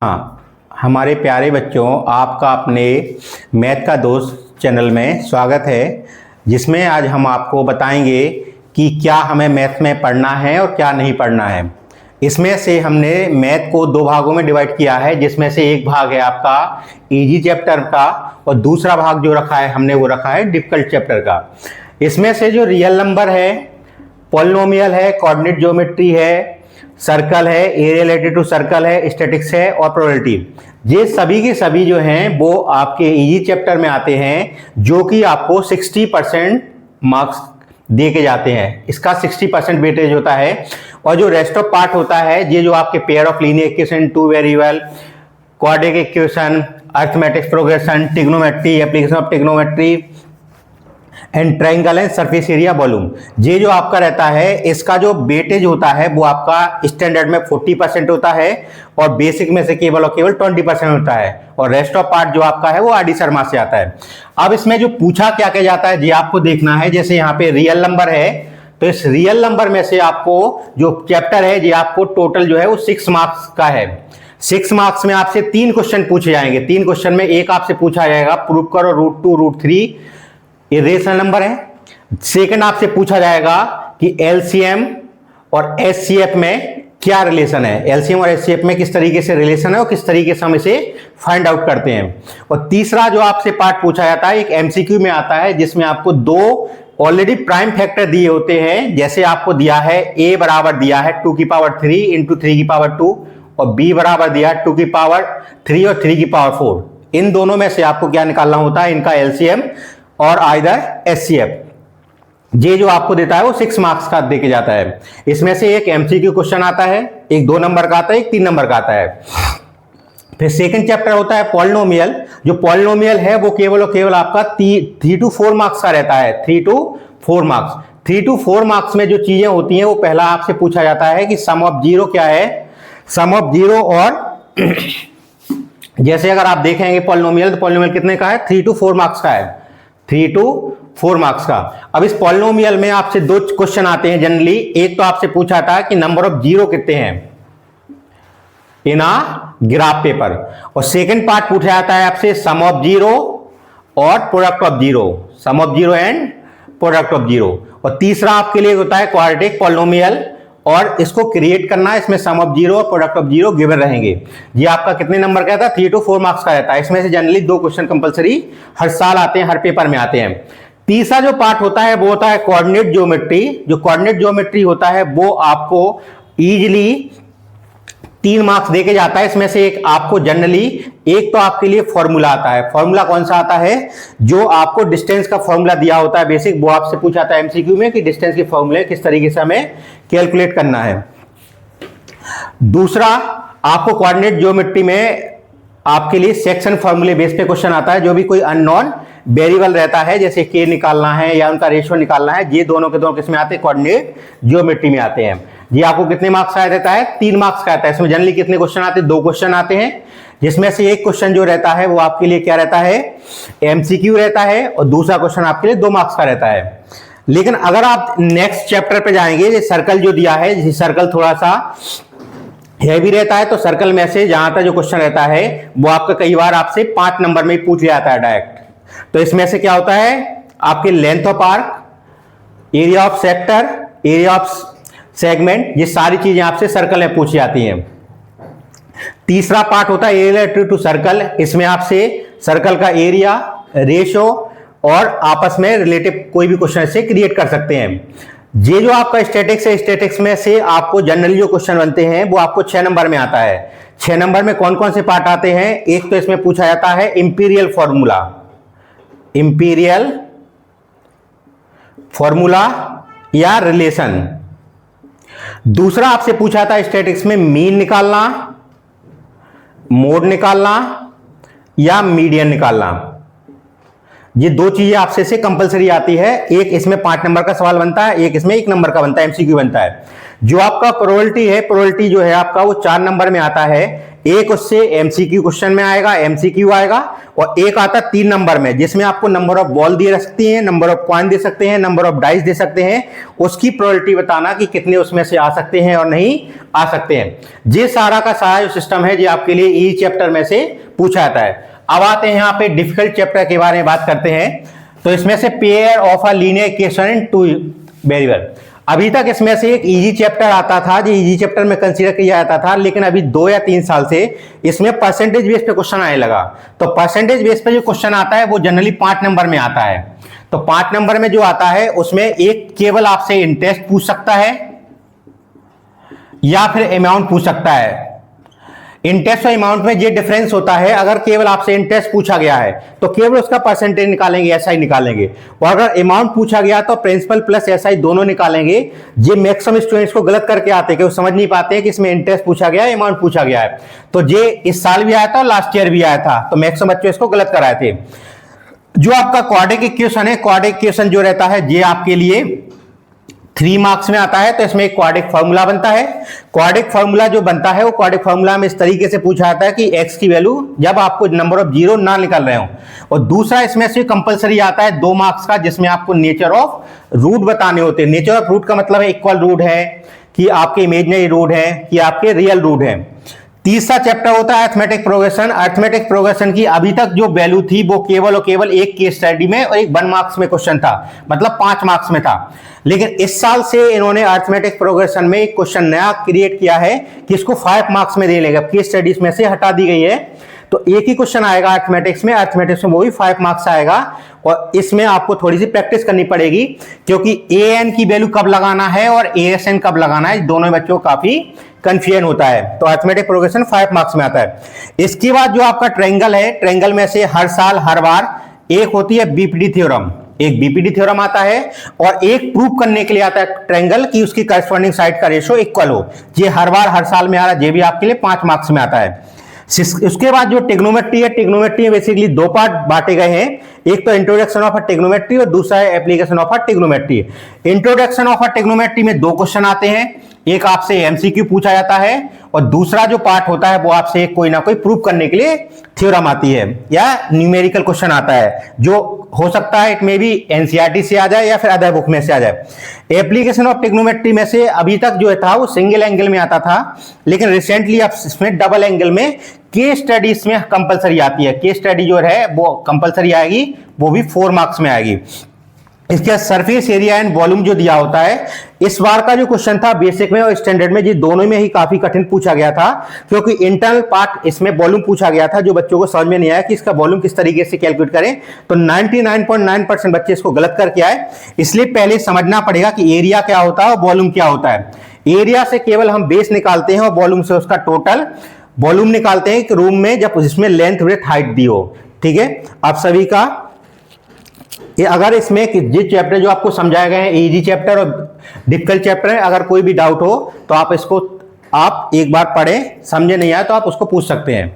हाँ, हमारे प्यारे बच्चों, आपका अपने मैथ का दोस्त चैनल में स्वागत है, जिसमें आज हम आपको बताएंगे कि क्या हमें मैथ में पढ़ना है और क्या नहीं पढ़ना है। इसमें से हमने मैथ को दो भागों में डिवाइड किया है, जिसमें से एक भाग है आपका इजी चैप्टर का और दूसरा भाग जो रखा है हमने वो रखा है डिफिकल्ट चैप्टर का। इसमें से जो रियल नंबर है, पॉलिनोमियल है, कोऑर्डिनेट ज्योमेट्री है, सर्कल है, एरिया रिलेटेड टू सर्कल है, स्टैटिक्स है और प्रोबेबिलिटी, ये सभी के सभी जो हैं वो आपके इजी चैप्टर में आते हैं, जो कि आपको 60% मार्क्स दे के जाते हैं। इसका 60% वेटेज होता है और जो रेस्ट ऑफ पार्ट होता है ये जो आपके pair of linear equation, two variable, quadratic equation, arithmetic progression, trigonometry, application of trigonometry and triangle and surface area volume, ये जो आपका रहता है इसका जो वेटेज होता है वो आपका स्टैंडर्ड में 40% होता है और बेसिक में से केवल और केवल 20% होता है और रेस्ट ऑफ पार्ट जो आपका है वो आर डी शर्मा से आता है। अब इसमें जो पूछा क्या क्या जाता है ये आपको देखना है। जैसे यहाँ पे रियल नंबर है, तो इस रियल नंबर में से आपको जो चैप्टर है ये आपको टोटल जो है वो 6 मार्क्स का है। 6 मार्क्स में आपसे 3 क्वेश्चन पूछे जाएंगे। 3 क्वेश्चन में एक आपसे पूछा जाएगा प्रूव करो √2 √3 ये रेशनल नंबर है। सेकंड आपसे पूछा जाएगा कि एलसीएम और एचसीएफ में क्या रिलेशन है, एलसीएम और एचसीएफ में किस तरीके से रिलेशन है और किस तरीके से हम इसे फाइंड आउट करते हैं। और तीसरा जो आपसे पार्ट पूछा जाता है एक एमसीक्यू में आता है, जिसमें आपको 2 ऑलरेडी प्राइम फैक्टर दिए होते हैं। जैसे आपको दिया है a बराबर दिया है 2 की पावर 3 इंटू 3 की पावर 2 और b बराबर दिया है 2 की पावर 3 और 3 की पावर 4। इन दोनों में से आपको क्या निकालना होता है, इनका एलसीएम और आइदर एचसीएफ। ये जो आपको देता है वो 6 मार्क्स का दे के जाता है। इसमें से एक एमसीक्यू क्वेश्चन आता है, एक 2 नंबर का आता है, एक 3 नंबर का आता है। फिर सेकंड चैप्टर होता है पॉलिनोमियल। जो पॉलिनोमियल है वो केवल और केवल आपका 3 to 4 मार्क्स का रहता है। 3 to 4 मार्क्स। 3 to 4 मार्क्स में जो चीजें होती हैं वो पहला आपसे पूछा जाता है कि सम ऑफ जीरो क्या है, सम ऑफ जीरो। और जैसे अगर आप देखेंगे पॉलिनोमियल, तो पॉलिनोमियल कितने का है, 3 to 4 मार्क्स का है, 3 to 4 मार्क्स का। अब इस पॉलिनोमियल में आपसे 2 क्वेश्चन आते हैं जनरली। एक तो आपसे पूछा था कि नंबर ऑफ जीरो कितने हैं इन आ ग्राफ पेपर, और सेकंड पार्ट पूछा जाता है आपसे सम ऑफ जीरो और product of zero, sum of zero and product of zero. और तीसरा आपके लिए होता है क्वाड्रेटिक पॉलिनोमियल और इसको क्रिएट करना है। इसमें सम ऑफ जीरो और प्रोडक्ट ऑफ जीरो गिवन रहेंगे। ये आपका कितने नंबर का था, 3 to 4 मार्क्स का रहता है। इसमें से जनरली 2 क्वेश्चन कंपलसरी हर साल आते हैं, हर पेपर में आते हैं। तीसरा जो पार्ट होता है वो होता है कोऑर्डिनेट ज्योमेट्री। जो कोऑर्डिनेट ज्योमेट्री होता है वो आपको इजीली 3 मार्क्स देके जाता है। इसमें से एक आपको जनरली एक तो आपके लिए फॉर्मूला आता है। फॉर्मूला कौन सा आता है, जो आपको डिस्टेंस का फॉर्मूला दिया होता है बेसिक, वो आपसे पूछा था एमसीक्यू में कि डिस्टेंस के फॉर्मूले किस तरीके से हमें कैलकुलेट करना है। दूसरा आपको कोऑर्डिनेट ज्योमेट्री में आपके लिए सेक्शन फॉर्मूले बेस पे क्वेश्चन आता है। जो भी कोई अननोन वेरिएबल रहता है, जैसे के निकालना है या उनका रेशियो निकालना है, ये दोनों के दोनों किसमें आते हैं, कोऑर्डिनेट ज्योमेट्री में आते हैं। ये आपको कितने मार्क्स का देता है, 3 मार्क्स का आता है। इसमें जनरली कितने क्वेश्चन आते हैं, 2 क्वेश्चन आते हैं, जिसमें से एक क्वेश्चन जो रहता है वो आपके लिए क्या रहता है, एमसीक्यू रहता है, और दूसरा क्वेश्चन आपके लिए 2 मार्क्स का रहता है। लेकिन अगर आप नेक्स्ट चैप्टर पे जाएंगे, ये सर्कल जो दिया है, ये सर्कल थोड़ा सा हैवी रहता है, तो सर्कल में से जहां तक जो क्वेश्चन रहता है वो आपका कई बार आपसे 5 नंबर में ही पूछ लिया जाता है डायरेक्ट। तो इसमें से क्या होता है, आपके length of arc, area of sector, area of segment, ये सारी चीजें आपसे सर्कल में पूछी जाती हैं। तीसरा पार्ट होता है एरिया रिलेटेड टू सर्कल। इसमें आपसे सर्कल का एरिया, रेशियो और आपस में रिलेटिव कोई भी क्वेश्चन से क्रिएट कर सकते हैं। ये जो आपका स्टैटिक्स है, स्टैटिक्स में से आपको जनरली जो क्वेश्चन बनते हैं वो आपको 6 नंबर में आता है। 6 नंबर में कौन कौन से पार्ट आते हैं, एक तो इसमें पूछा जाता है इंपीरियल फॉर्मूला, इंपीरियल फॉर्मूला या रिलेशन। दूसरा आपसे पूछा था स्टैटिक्स में मीन निकालना, मोड निकालना या मीडियन निकालना। ये दो चीजें आपसे से कंपलसरी आती है, एक इसमें 5 नंबर का सवाल बनता है, एक इसमें 1 नंबर का बनता है, एमसीक्यू बनता है। जो आपका प्रोबेबिलिटी है, प्रोबेबिलिटी जो है आपका वो 4 नंबर में आता है। एक उससे एमसीक्यू क्वेश्चन में आएगा, एमसीक्यू आएगा, और एक आता 3 नंबर में, जिसमें आपको नंबर ऑफ बॉल दे सकती है, नंबर ऑफ कॉइन दे सकते हैं, नंबर ऑफ डाइस दे सकते हैं, उसकी प्रोबेबिलिटी बताना कि कितने उसमें से आ सकते हैं और नहीं आ सकते हैं। ये सारा का सारा जो सिस्टम है, ये आपके लिए ई चैप्टर में से पूछा जाता है। अब आते हैं यहाँ पे डिफिकल्ट चैप्टर के बारे में बात करते हैं। तो इसमें से pair of a linear equation in 2 variable. अभी तक इसमें से एक इजी चैप्टर आता था, जो इजी चैप्टर में कंसीडर किया जाता था, लेकिन अभी 2 या 3 साल से इसमें परसेंटेज बेस पे क्वेश्चन आने लगा। तो परसेंटेज बेस पे जो क्वेश्चन आता है वो जनरली 5 नंबर में आता है। तो 5 नंबर में जो आता है उसमें एक केवल आपसे इंटरेस्ट पूछ सकता है या फिर अमाउंट पूछ सकता है। इंटरेस्ट और अमाउंट में ये डिफरेंस होता है, अगर केवल आपसे इंटरेस्ट पूछा गया है तो केवल उसका परसेंटेज निकालेंगे, एसआई निकालेंगे, और अगर अमाउंट पूछा गया तो प्रिंसिपल प्लस एसआई दोनों निकालेंगे। ये मैक्सिमम स्टूडेंट्स को गलत करके आते हैं कि वो समझ नहीं पाते हैं कि इसमें इंटरेस्ट पूछा गया है, अमाउंट पूछा गया है। तो ये इस साल भी आया था और लास्ट ईयर भी आया था, तो मैक्सिमम बच्चे इसको गलत कराए थे। जो आपका क्वाड्रेटिक इक्वेशन है, क्वाड्रेटिक इक्वेशन जो रहता है ये आपके लिए 3 मार्क्स में आता है। तो इसमें एक क्वाड्रेटिक फार्मूला बनता है। क्वाड्रेटिक फार्मूला जो बनता है वो क्वाड्रेटिक फार्मूला में इस तरीके से पूछा जाता है कि x की वैल्यू जब आपको नंबर ऑफ जीरो ना निकल रहे हो, और दूसरा इसमें से कंपलसरी आता है 2 मार्क्स का, जिसमें आपको नेचर ऑफ रूट बताने होते हैं। नेचर ऑफ रूट का मतलब है इक्वल रूट है कि आपके इमेजिनरी रूट है कि आपके रियल रूट है। तीसरा चैप्टर होता है अरिथमेटिक प्रोग्रेशन। अरिथमेटिक प्रोग्रेशन की अभी तक जो वैल्यू थी वो केवल और केवल एक केस स्टडी में और एक 1 मार्क्स में क्वेश्चन था, मतलब 5 मार्क्स में था। लेकिन इस साल से इन्होंने अरिथमेटिक प्रोग्रेशन में एक क्वेश्चन नया क्रिएट किया है कि इसको 5 मार्क्स में दे लेगा, केस स्टडीज में से हटा दी गई है। तो एक ही क्वेश्चन आएगा अरिथमेटिक्स में वो भी 5 मार्क्स आएगा, और इसमें आपको थोड़ी सी प्रैक्टिस करनी पड़ेगी, क्योंकि an की वैल्यू कब लगाना है और asn कब लगाना है, दोनों बच्चों को काफी कंफ्यूजन होता है। तो अरिथमेटिक प्रोग्रेशन 5 मार्क्स में आता है। इसके बाद जो आपका ट्रायंगल है, ट्रायंगल में से हर साल हर बार एक होती है बीपीडी थ्योरम, एक बीपीडी थ्योरम आता है, और एक प्रूव करने के लिए आता है ट्रायंगल की उसकी करस्पॉन्डिंग साइड का रेशो इक्वल हो। ये हर बार हर साल में आ रहा है, ये भी आपके लिए 5 मार्क्स में आता है। उसके बाद जो ट्रिग्नोमेट्री है, ट्रिग्नोमेट्री में बेसिकली 2 पार्ट बांटे गए हैं, एक तो इंट्रोडक्शन ऑफ अ ट्रिग्नोमेट्री और दूसरा है application of a trigonometry. Introduction of a trigonometry में 2 क्वेश्चन आते हैं, एक आपसे एमसीक्यू पूछा जाता है और दूसरा जो पार्ट होता है वो आपसे कोई ना कोई प्रूव करने के लिए थ्योरम आती है या न्यूमेरिकल क्वेश्चन आता है, जो हो सकता है इट में भी एनसीईआरटी से आ जाए या फिर अदर बुक में से आ जाए। एप्लीकेशन ऑफ ट्रिग्नोमेट्री में से अभी तक जो था वो सिंगल एंगल में आता था, लेकिन रिसेंटली अब इसमें डबल एंगल में केस स्टडी इसमें कंपलसरी आती है। केस स्टडी जो है वो कंपलसरी आएगी, वो भी 4 मार्क्स में आएगी। इसके सरफेस एरिया एंड वॉल्यूम जो दिया होता है, इस बार का जो क्वेश्चन था बेसिक में और स्टैंडर्ड में, ये दोनों में ही काफी कठिन पूछा गया था, क्योंकि इंटरनल पार्ट इसमें वॉल्यूम पूछा गया था, जो बच्चों को समझ में नहीं आया कि इसका वॉल्यूम किस तरीके से कैलकुलेट करें। तो 99.9% बच्चे इसको गलत करके आए। इसलिए पहले समझना पड़ेगा कि एरिया क्या होता है और वॉल्यूम क्या होता है। एरिया से केवल हम बेस निकालते हैं और वॉल्यूम से उसका टोटल वॉल्यूम निकालते हैं कि रूम में जब जिसमें लेंथ विड्थ हाइट दी हो। ठीक है, आप सभी का ये अगर इसमें जिस चैप्टर जो आपको समझाए गए हैं, इजी चैप्टर और डिफिकल्ट चैप्टर है, अगर कोई भी डाउट हो तो आप इसको आप एक बार पढ़ें, समझे नहीं आया तो आप उसको पूछ सकते हैं।